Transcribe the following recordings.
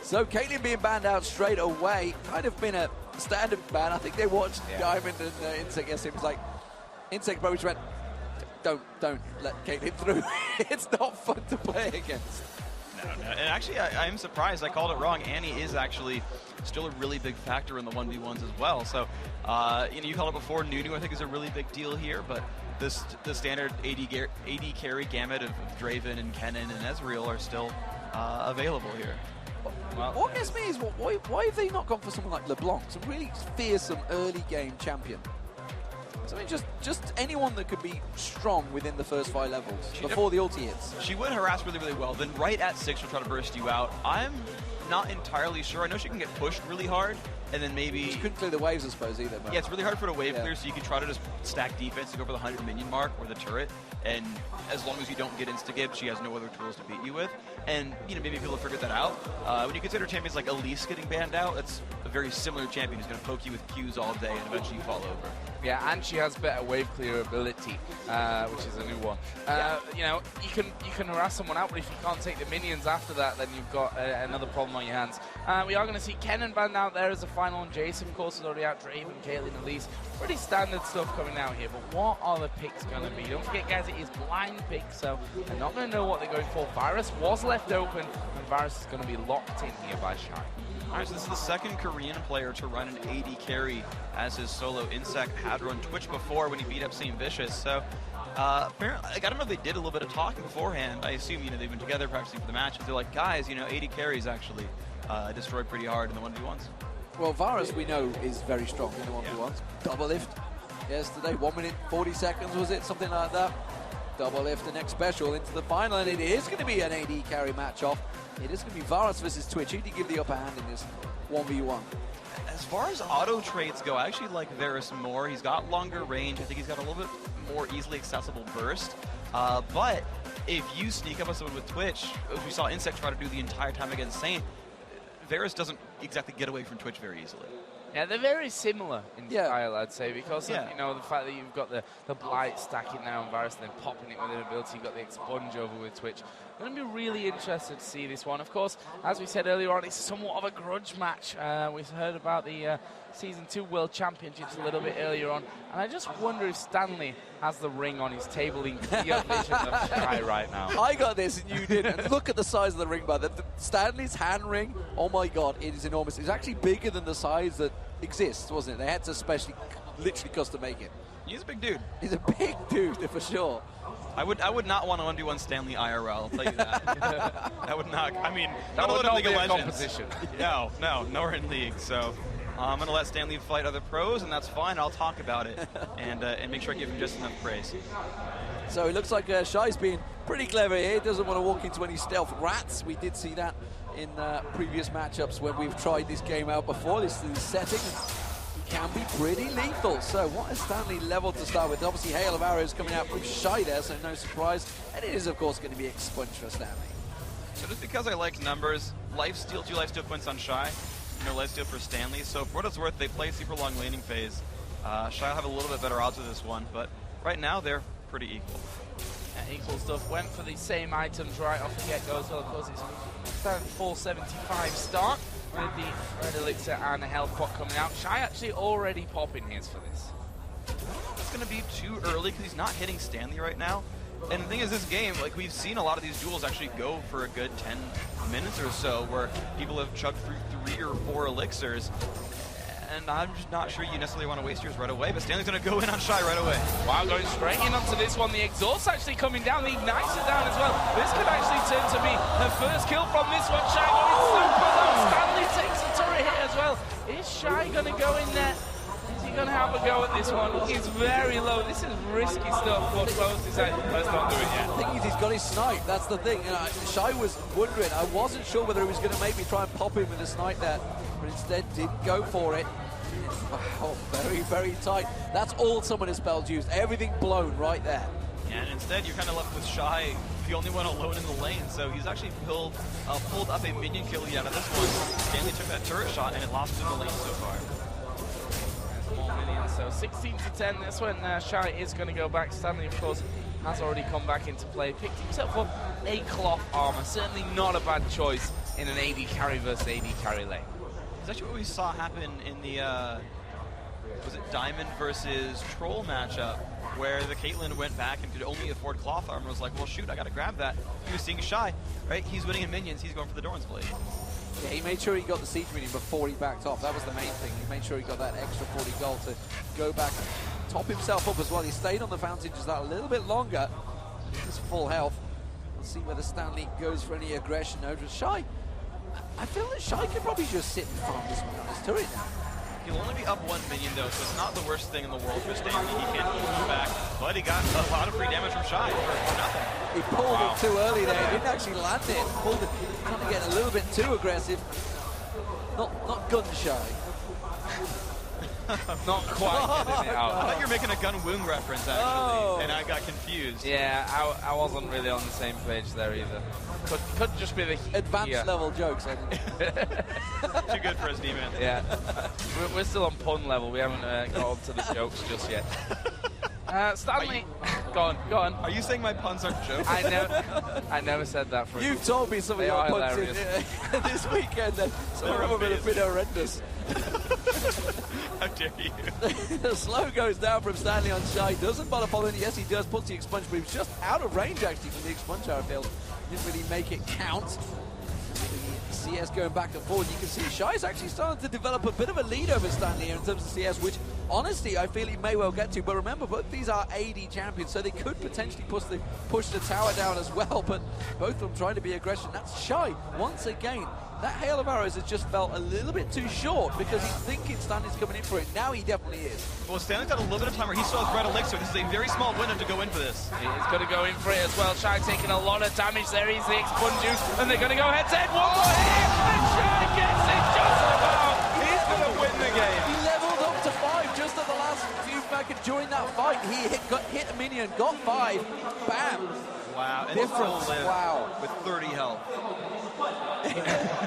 So Caitlyn being banned out straight away, kind of been a standard ban. I think they watched Diamond and Insect yesterday. It was like, Insect probably went, don't let Caitlyn through. It's not fun to play against. No. And actually, I am surprised. I called it wrong. Annie is actually still a really big factor in the 1v1s as well. So, you called it before. Nunu, I think, is a really big deal here. But the standard AD carry gamut of Draven and Kennen and Ezreal are still available here. Well, what gets me is why have they not gone for someone like LeBlanc, some really fearsome early game champion? So I mean, just anyone that could be strong within the first 5 levels before the ulti hits. She would harass really, really well. Then right at 6, she'll try to burst you out. I'm not entirely sure. I know she can get pushed really hard, and then maybe... She couldn't clear the waves, I suppose, either. But yeah, it's really hard for her to wave clear, so you can try to just stack defense to go for the 100 minion mark or the turret, and as long as you don't get insta-gib, she has no other tools to beat you with. And, maybe people have figured that out. When you consider champions like Elise getting banned out, it's a very similar champion who's going to poke you with Qs all day and eventually you fall over. Yeah, and she has better wave clear ability, which is a new one. You can harass someone out, but if you can't take the minions after that, then you've got another problem on your hands. We are going to see Kennen banned out there as a final, and Jason, of course, is already out. Draven, Caitlyn, Elise. Pretty standard stuff coming out here, but what are the picks going to be? Don't forget, guys, it is blind picks, so they're not going to know what they're going for. Varus was left open, and Varus is going to be locked in here by Shy. Alright, so this is the second Korean player to run an AD carry as his solo. Insect had run Twitch before when he beat up St. Vicious. So, apparently, I don't know if they did a little bit of talking beforehand. I assume, they've been together practicing for the match. But they're like, guys, AD carries actually destroyed pretty hard in the 1v1s. Well, Varus, we know, is very strong in the 1v1s. Double lift yesterday, 1 minute, 40 seconds, was it? Something like that. Double lift the next special into the final, and it is going to be an AD carry match-off. It is going to be Varus versus Twitch. Who do you give the upper hand in this 1v1? As far as auto trades go, I actually like Varus more. He's got longer range. I think he's got a little bit more easily accessible burst. But if you sneak up on someone with Twitch, as we saw Insect try to do the entire time against Saint, Varus doesn't exactly get away from Twitch very easily. Yeah, they're very similar in style, I'd say, because of, the fact that you've got the Blight stacking now on Varus and then popping it with an ability. You've got the Expunge over with Twitch. I'm going to be really interested to see this one. Of course, as we said earlier on, it's somewhat of a grudge match. We've heard about the Season 2 World Championships a little bit earlier on, and I just wonder if Stanley has the ring on his table in clear vision of Sky right now. I got this and you didn't. And look at the size of the ring, by the Stanley's hand ring. Oh my God, it is enormous. It's actually bigger than the size that exists, wasn't it? They had to literally custom make it. He's a big dude. He's a big dude, for sure. I would not want to 1v1 Stanley IRL, I'll tell you that. That would not, I mean, that would not League be of a Legends. competition. No, nor in League. So I'm going to let Stanley fight other pros, and that's fine. I'll talk about it and make sure I give him just enough praise. So it looks like Shy's being pretty clever here. He doesn't want to walk into any stealth rats. We did see that in previous matchups when we've tried this game out before. This is setting. Can be pretty lethal. So what is Stanley level to start with? Obviously, hail of arrows coming out from Shy there, so no surprise. And it is, of course, going to be Expunge for Stanley. So just because I like numbers, lifesteal, 2 lifesteal points on Shy, no lifesteal for Stanley. So for what it's worth, they play super long laning phase. Shy will have a little bit better odds with this one, but right now they're pretty equal. Yeah, equal stuff. Went for the same items right off the get-go as well. Of course, it's 475 start. With the Red Elixir and the Health Pot coming out. Shy actually already popping his for this. It's going to be too early because he's not hitting Stanley right now. And the thing is, this game, like, we've seen a lot of these duels actually go for a good 10 minutes or so where people have chugged through 3 or 4 elixirs. And I'm just not sure you necessarily want to waste yours right away, but Stanley's going to go in on Shy right away. Wow, going straight in onto this one. The exhaust actually coming down, the ignites are down as well. This could actually turn to be her first kill from this one. Shy going super low. Stanley takes the turret hit as well. Is Shy going to go in there? Is he going to have a go at this one? He's very low. This is risky stuff. But Close decided, let's not do it yet. The thing is, he's got his snipe. That's the thing. Shy was wondering. I wasn't sure whether he was going to make me try and pop him with a snipe there, but instead didn't go for it. Wow, very, very tight. That's all some of the spells used. Everything blown right there. Yeah, and instead you're kind of left with Shy, the only one alone in the lane. So he's actually pulled up a minion kill out of this one. Stanley took that turret shot and it lost him the lane so far. There's more minions. So 16 to 10. That's when Shy is going to go back. Stanley, of course, has already come back into play. Picked himself up a cloth armor. Certainly not a bad choice in an AD carry versus AD carry lane. It's actually what we saw happen in the, was it Diamond versus Troll matchup, where the Caitlyn went back and could only afford cloth armor. Was like, well, shoot, I gotta grab that. He was seeing Shy, right? He's winning in minions. He's going for the Doran's Blade. Yeah, he made sure he got the siege minion before he backed off. That was the main thing. He made sure he got that extra 40 gold to go back and top himself up as well. He stayed on the fountain just that a little bit longer. He's full health. We'll see whether Stanley goes for any aggression over Shy. I feel that Shy could probably just sit and farm this one on his turret now. He'll only be up 1 minion though, so it's not the worst thing in the world for Stanley. He can push back, but he got a lot of free damage from Shy for nothing. He pulled it too early there. He didn't actually land it. Pulled it, trying to get a little bit too aggressive. Not gun shy. Not quite getting it out. I thought you were making a gun wound reference actually, and I got confused. Yeah, I wasn't really on the same page there either. Could just be the advanced level jokes. I think. Too good for us, D-Man. Yeah, we're still on pun level. We haven't got onto the jokes just yet. Stanley, go on. Are you saying my puns aren't jokes? I never said that for You've told me some of your puns this weekend, and some of them have been horrendous. How dare you? The slow goes down from Stanley on Shy. Doesn't bother following it. Yes, he does. Puts the expunge, but he's just out of range actually from the expunge airfield. Didn't really make it count. The CS going back and forward. You can see Shy's actually starting to develop a bit of a lead over Stanley here in terms of CS, which honestly I feel he may well get to. But remember, both these are AD champions, so they could potentially push the tower down as well. But both of them trying to be aggressive. That's Shy once again. That hail of arrows has just felt a little bit too short because he's thinking Stanley's coming in for it. Now he definitely is. Well, Stanley's got a little bit of time where he still has Red Elixir. This is a very small window to go in for this. He's going to go in for it as well. Shy taking a lot of damage there. He's the expunge juice, and they're going to go head-to-head. One more hit, and Shy gets it just about. He's going to win the game. He leveled up to 5 just at the last few seconds during that fight. He hit a minion, got 5, bam. Wow, and difference. Wow. With 30 health.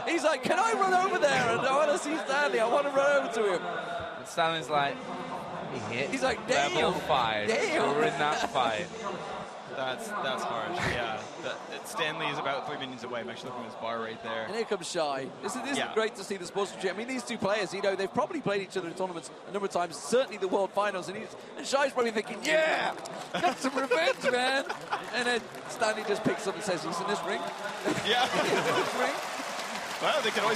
He's like, can I run over there? And I want to see Stanley. I want to run over to him. And Stanley's like, he hit. He's like, damn. Level 5. Damn. We're in that fight. That's harsh. Yeah. Stanley is about 3 minions away. I'm actually looking at his bar right there. And here comes Shy. This is great to see the sportsmanship. I mean, these two players, you know, they've probably played each other in tournaments a number of times, certainly the World Finals, and Shy's probably thinking, yeah, got some revenge, man. And then Stanley just picks up and says, he's in this ring. Yeah. He's in this ring. Well, they can always